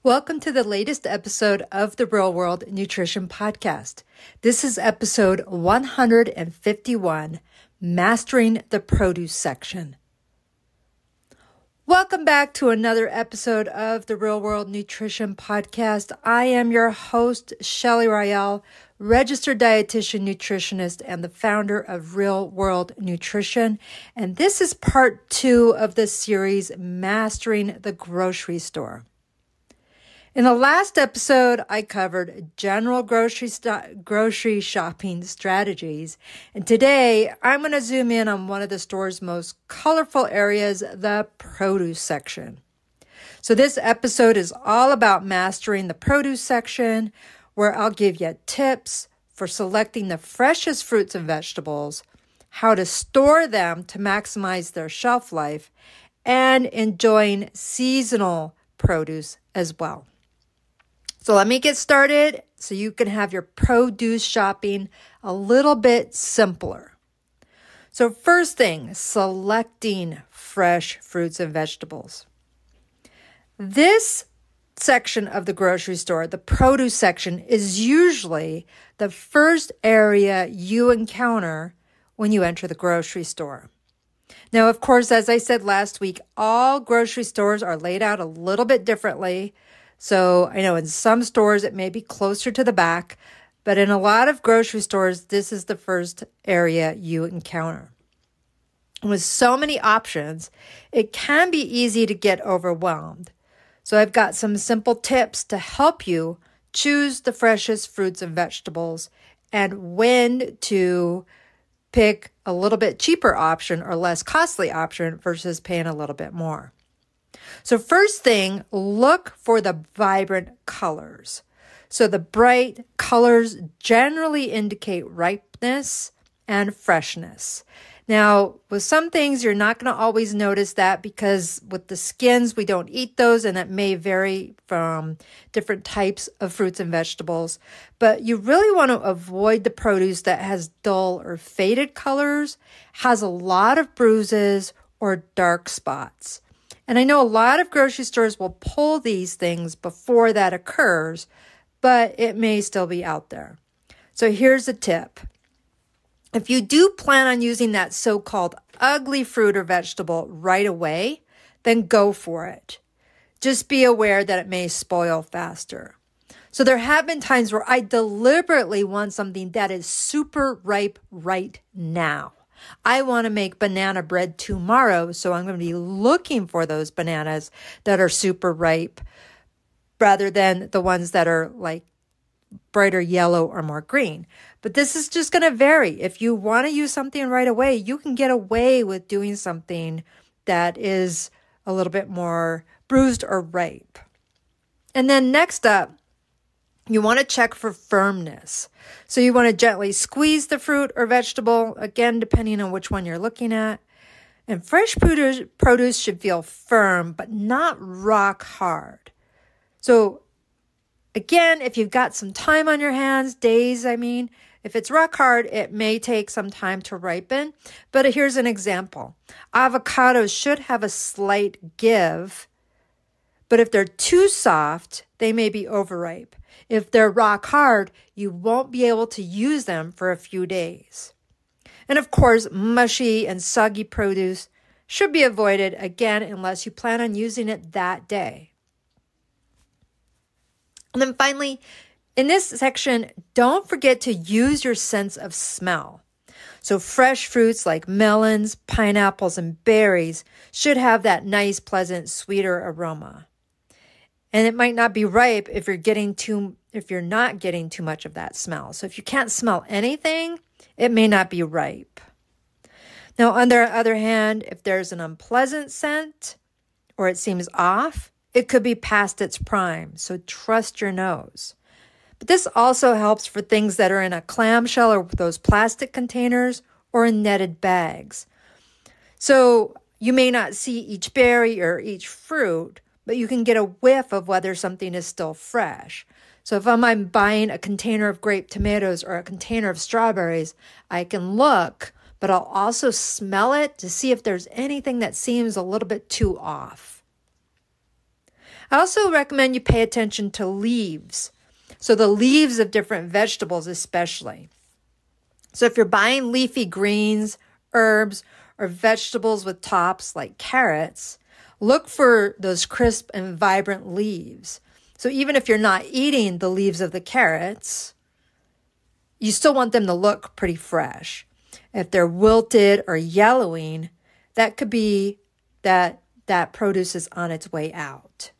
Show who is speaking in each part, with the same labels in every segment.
Speaker 1: Welcome to the latest episode of the Real World Nutrition Podcast. This is episode 151, Mastering the Produce Section. Welcome back to another episode of the Real World Nutrition Podcast. I am your host, Shelly Royale, registered dietitian, nutritionist, and the founder of Real World Nutrition. And this is part 2 of the series, Mastering the Grocery Store. In the last episode, I covered general grocery shopping strategies. And today, I'm going to zoom in on one of the store's most colorful areas, the produce section. So this episode is all about mastering the produce section, where I'll give you tips for selecting the freshest fruits and vegetables, how to store them to maximize their shelf life, and enjoying seasonal produce as well. So let me get started so you can have your produce shopping a little bit simpler. So first thing, selecting fresh fruits and vegetables. This section of the grocery store, the produce section, is usually the first area you encounter when you enter the grocery store. Now, of course, as I said last week, all grocery stores are laid out a little bit differently. So I know in some stores it may be closer to the back, but in a lot of grocery stores, this is the first area you encounter. With so many options, it can be easy to get overwhelmed. So I've got some simple tips to help you choose the freshest fruits and vegetables and when to pick a little bit cheaper option or less costly option versus paying a little bit more. So first thing, look for the vibrant colors. So the bright colors generally indicate ripeness and freshness. Now, with some things, you're not going to always notice that because with the skins, we don't eat those, and that may vary from different types of fruits and vegetables. But you really want to avoid the produce that has dull or faded colors, has a lot of bruises, or dark spots. And I know a lot of grocery stores will pull these things before that occurs, but it may still be out there. So here's a tip. If you do plan on using that so-called ugly fruit or vegetable right away, then go for it. Just be aware that it may spoil faster. So there have been times where I deliberately want something that is super ripe right now. I want to make banana bread tomorrow, so I'm going to be looking for those bananas that are super ripe rather than the ones that are like brighter yellow or more green. But this is just going to vary. If you want to use something right away, you can get away with doing something that is a little bit more bruised or ripe. And then next up, you want to check for firmness. So you want to gently squeeze the fruit or vegetable, again, depending on which one you're looking at. And fresh produce should feel firm, but not rock hard. So again, if you've got some time on your hands, days, if it's rock hard, it may take some time to ripen. But here's an example. Avocados should have a slight give, but if they're too soft, they may be overripe. If they're rock hard, you won't be able to use them for a few days. And of course, mushy and soggy produce should be avoided, again, unless you plan on using it that day. And then finally, in this section, don't forget to use your sense of smell. So fresh fruits like melons, pineapples, and berries should have that nice, pleasant, sweeter aroma. And it might not be ripe if you're not getting too much of that smell. So if you can't smell anything, it may not be ripe. Now, on the other hand, if there's an unpleasant scent or it seems off, it could be past its prime. So trust your nose. But this also helps for things that are in a clamshell or those plastic containers or in netted bags. So you may not see each berry or each fruit, but you can get a whiff of whether something is still fresh. So if I'm buying a container of grape tomatoes or a container of strawberries, I can look, but I'll also smell it to see if there's anything that seems a little bit too off. I also recommend you pay attention to leaves. So the leaves of different vegetables especially. So if you're buying leafy greens, herbs, or vegetables with tops like carrots, look for those crisp and vibrant leaves. So even if you're not eating the leaves of the carrots, you still want them to look pretty fresh. If they're wilted or yellowing, that could be that produce is on its way out.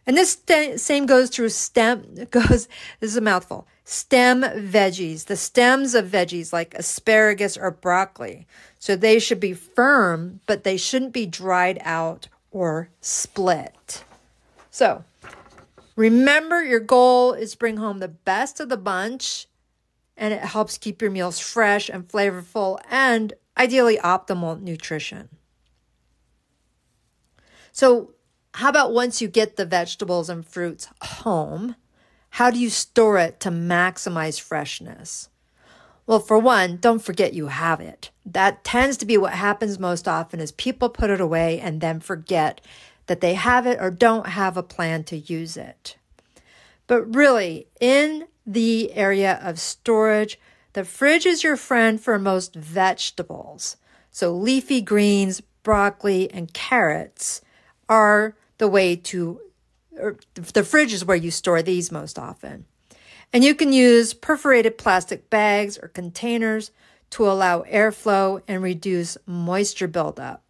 Speaker 1: And this same goes through this is a mouthful, stem veggies, the stems of veggies like asparagus or broccoli. So they should be firm, but they shouldn't be dried out or split. So remember, your goal is to bring home the best of the bunch, and it helps keep your meals fresh and flavorful and ideally optimal nutrition. So how about once you get the vegetables and fruits home, how do you store it to maximize freshness? Well, for one, don't forget you have it. That tends to be what happens most often is people put it away and then forget that they have it or don't have a plan to use it. But really, in the area of storage, the fridge is your friend for most vegetables. So leafy greens, broccoli, and carrots are the way to, or the fridge is where you store these most often. And you can use perforated plastic bags or containers to allow airflow and reduce moisture buildup.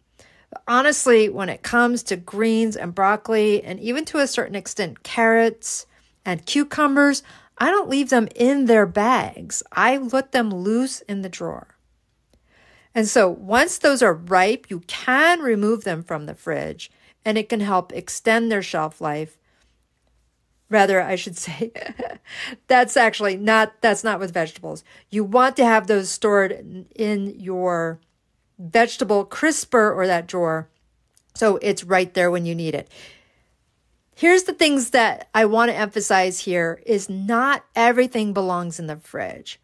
Speaker 1: Honestly, when it comes to greens and broccoli, and even to a certain extent carrots and cucumbers, I don't leave them in their bags. I let them loose in the drawer. And so once those are ripe, you can remove them from the fridge, and it can help extend their shelf life. Rather, I should say, that's not with vegetables. You want to have those stored in your vegetable crisper or that drawer, so it's right there when you need it. Here's the things that I want to emphasize here is not everything belongs in the fridge.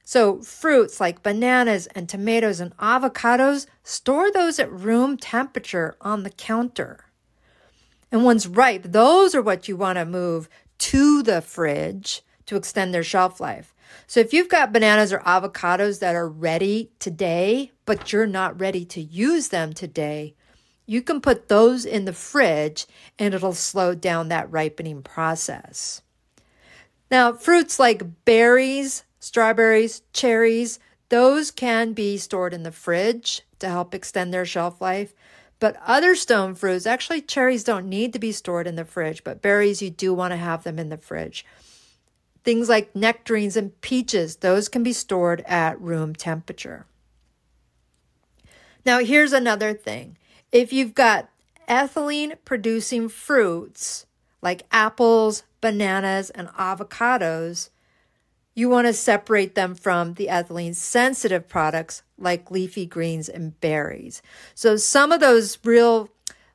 Speaker 1: So fruits like bananas and tomatoes and avocados, store those at room temperature on the counter. And once ripe, those are what you want to move to the fridge to extend their shelf life. So if you've got bananas or avocados that are ready today, but you're not ready to use them today, you can put those in the fridge and it'll slow down that ripening process. Now, fruits like berries, strawberries, cherries, those can be stored in the fridge to help extend their shelf life. But other stone fruits, actually cherries don't need to be stored in the fridge, but berries, you do want to have them in the fridge. Things like nectarines and peaches, those can be stored at room temperature. Now, here's another thing. If you've got ethylene-producing fruits like apples, bananas, and avocados, you want to separate them from the ethylene-sensitive products like leafy greens and berries. So some of those real,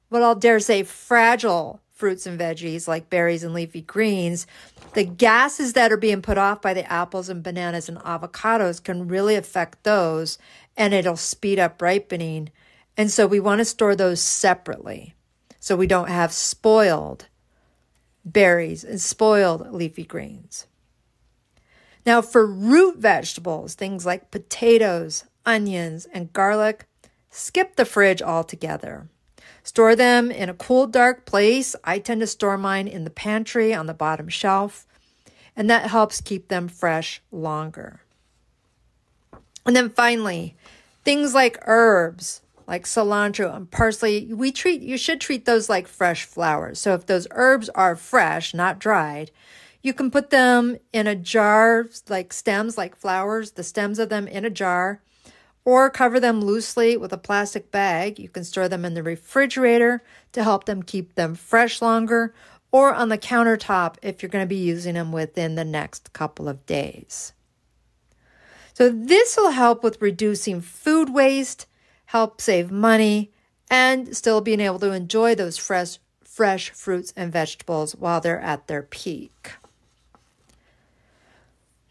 Speaker 1: what I'll dare say, fragile fruits and veggies like berries and leafy greens, the gases that are being put off by the apples and bananas and avocados can really affect those, and it'll speed up ripening. And so we want to store those separately so we don't have spoiled berries and spoiled leafy greens. Now, for root vegetables, things like potatoes, onions, and garlic, skip the fridge altogether. Store them in a cool, dark place. I tend to store mine in the pantry on the bottom shelf, and that helps keep them fresh longer. And then finally, things like herbs, like cilantro and parsley, you should treat those like fresh flowers. So if those herbs are fresh, not dried, you can put them in a jar, like stems, like flowers, the stems of them in a jar, or cover them loosely with a plastic bag. You can store them in the refrigerator to help them keep them fresh longer, or on the countertop if you're going to be using them within the next couple of days. So this will help with reducing food waste, help save money, and still being able to enjoy those fresh fruits and vegetables while they're at their peak.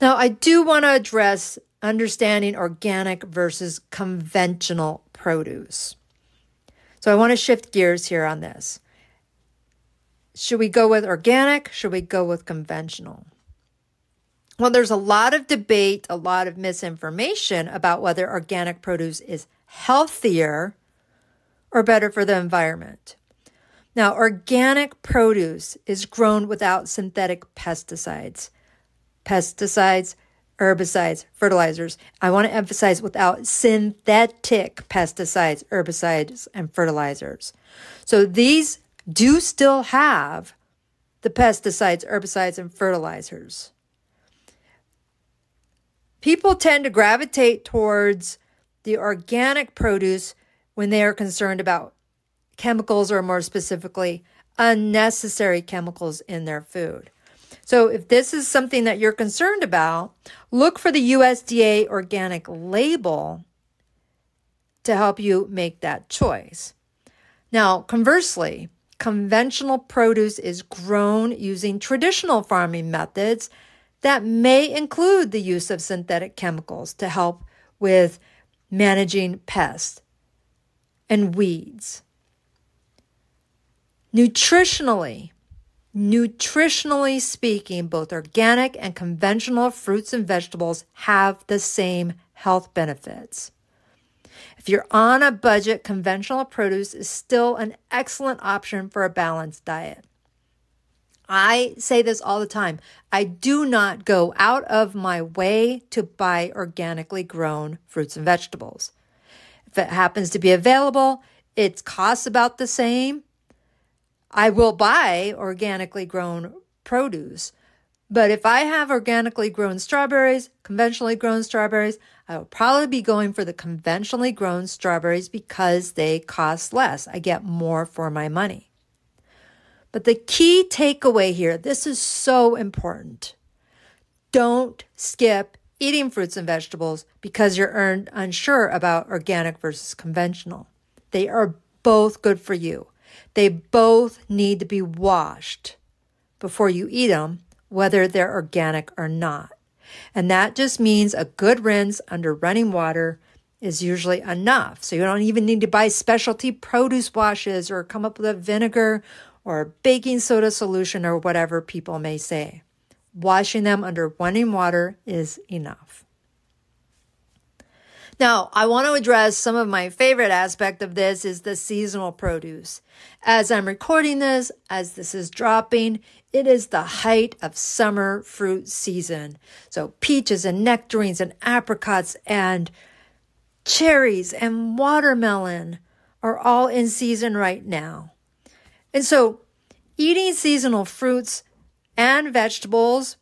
Speaker 1: Now, I do want to address understanding organic versus conventional produce. So I want to shift gears here on this. should we go with organic? Should we go with conventional? Well, there's a lot of debate, a lot of misinformation about whether organic produce is healthier or better for the environment. Now, organic produce is grown without synthetic pesticides, herbicides, fertilizers. I want to emphasize without synthetic pesticides, herbicides, and fertilizers. So these do still have the pesticides, herbicides, and fertilizers. People tend to gravitate towards the organic produce when they are concerned about chemicals, or more specifically, unnecessary chemicals in their food. So if this is something that you're concerned about, look for the USDA organic label to help you make that choice. Now, conversely, conventional produce is grown using traditional farming methods that may include the use of synthetic chemicals to help with managing pests and weeds. Nutritionally speaking, both organic and conventional fruits and vegetables have the same health benefits. If you're on a budget, conventional produce is still an excellent option for a balanced diet. I say this all the time. I do not go out of my way to buy organically grown fruits and vegetables. If it happens to be available, it costs about the same. I will buy organically grown produce. But if I have organically grown strawberries, conventionally grown strawberries, I will probably be going for the conventionally grown strawberries because they cost less. I get more for my money. But the key takeaway here, this is so important. Don't skip eating fruits and vegetables because you're unsure about organic versus conventional. They are both good for you. They both need to be washed before you eat them, whether they're organic or not. And that just means a good rinse under running water is usually enough. So you don't even need to buy specialty produce washes or come up with a vinegar or baking soda solution or whatever people may say. Washing them under running water is enough. Now, I want to address some of my favorite aspect of this is the seasonal produce. As I'm recording this, as this is dropping, it is the height of summer fruit season. So peaches and nectarines and apricots and cherries and watermelon are all in season right now. And so eating seasonal fruits and vegetables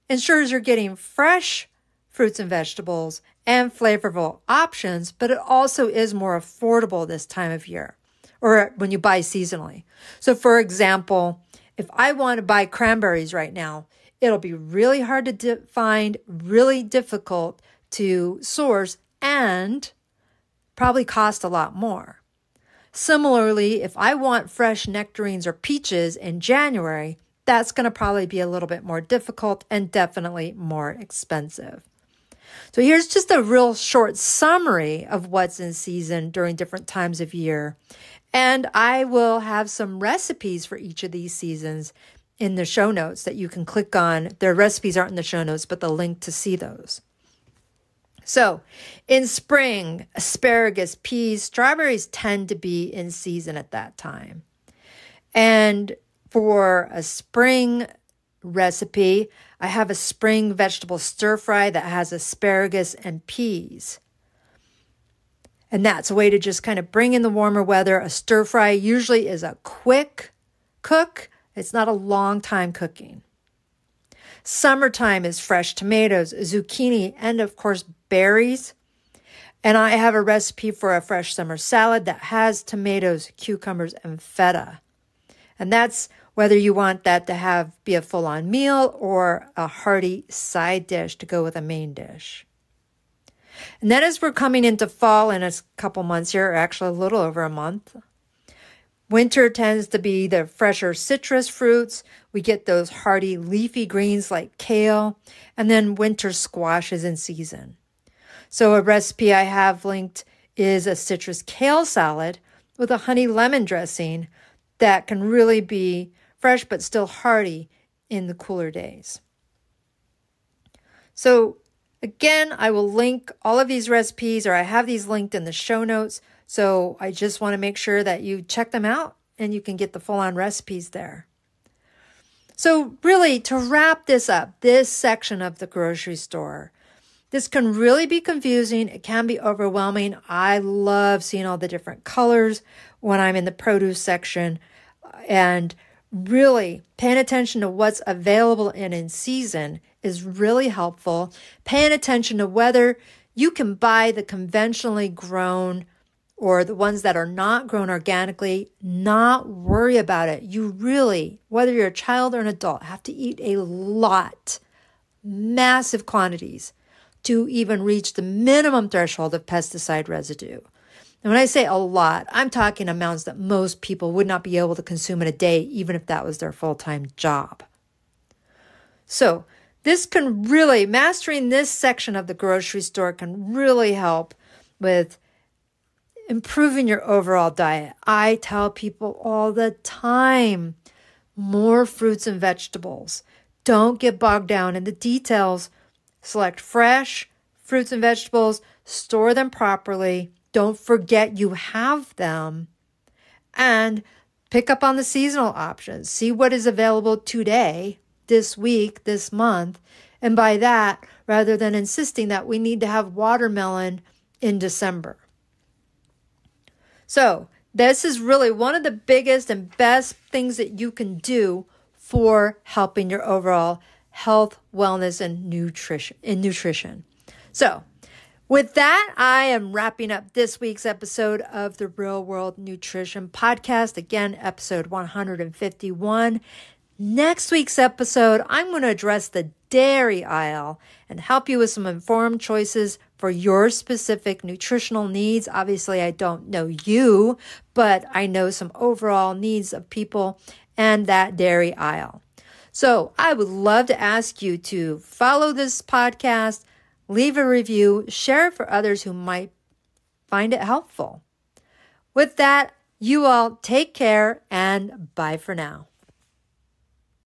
Speaker 1: ensures you're getting fresh fruits and vegetables and flavorful options, but it also is more affordable this time of year or when you buy seasonally. So for example, if I want to buy cranberries right now, it'll be really hard to find, really difficult to source, and probably cost a lot more. Similarly, if I want fresh nectarines or peaches in January, that's going to probably be a little bit more difficult and definitely more expensive. So here's just a real short summary of what's in season during different times of year. And I will have some recipes for each of these seasons in the show notes that you can click on. Their recipes aren't in the show notes, but the link to see those. So in spring, asparagus, peas, strawberries tend to be in season at that time. And for a spring recipe, I have a spring vegetable stir fry that has asparagus and peas. And that's a way to just kind of bring in the warmer weather. A stir fry usually is a quick cook. It's not a long time cooking. Summertime is fresh tomatoes, zucchini, and of course, berries. And I have a recipe for a fresh summer salad that has tomatoes, cucumbers, and feta. And that's whether you want that to be a full-on meal or a hearty side dish to go with a main dish. And then as we're coming into fall in a couple months here, or actually a little over a month, winter tends to be the fresher citrus fruits. We get those hearty leafy greens like kale, and then winter squash is in season. So a recipe I have linked is a citrus kale salad with a honey lemon dressing that can really be fresh but still hearty in the cooler days. So again, I will link all of these recipes, or I have these linked in the show notes. So I just want to make sure that you check them out and you can get the full-on recipes there. So really, to wrap this up, this section of the grocery store, this can really be confusing. It can be overwhelming. I love seeing all the different colors when I'm in the produce section, and really paying attention to what's available and in season is really helpful. Paying attention to whether you can buy the conventionally grown or the ones that are not grown organically, not worry about it. You really, whether you're a child or an adult, have to eat a lot, massive quantities, to even reach the minimum threshold of pesticide residue. And when I say a lot, I'm talking amounts that most people would not be able to consume in a day, even if that was their full-time job. So this can really, mastering this section of the grocery store can really help with improving your overall diet. I tell people all the time, more fruits and vegetables. Don't get bogged down in the details. Select fresh fruits and vegetables, store them properly. Don't forget you have them, and pick up on the seasonal options. See what is available today, this week, this month. And by that, rather than insisting that we need to have watermelon in December. So this is really one of the biggest and best things that you can do for helping your overall health, wellness, and nutrition. So with that, I am wrapping up this week's episode of the Real World Nutrition Podcast. Again, episode 151. Next week's episode, I'm going to address the dairy aisle and help you with some informed choices for your specific nutritional needs. Obviously, I don't know you, but I know some overall needs of people and that dairy aisle. So I would love to ask you to follow this podcast, leave a review, share it for others who might find it helpful. With that, you all take care and bye for now.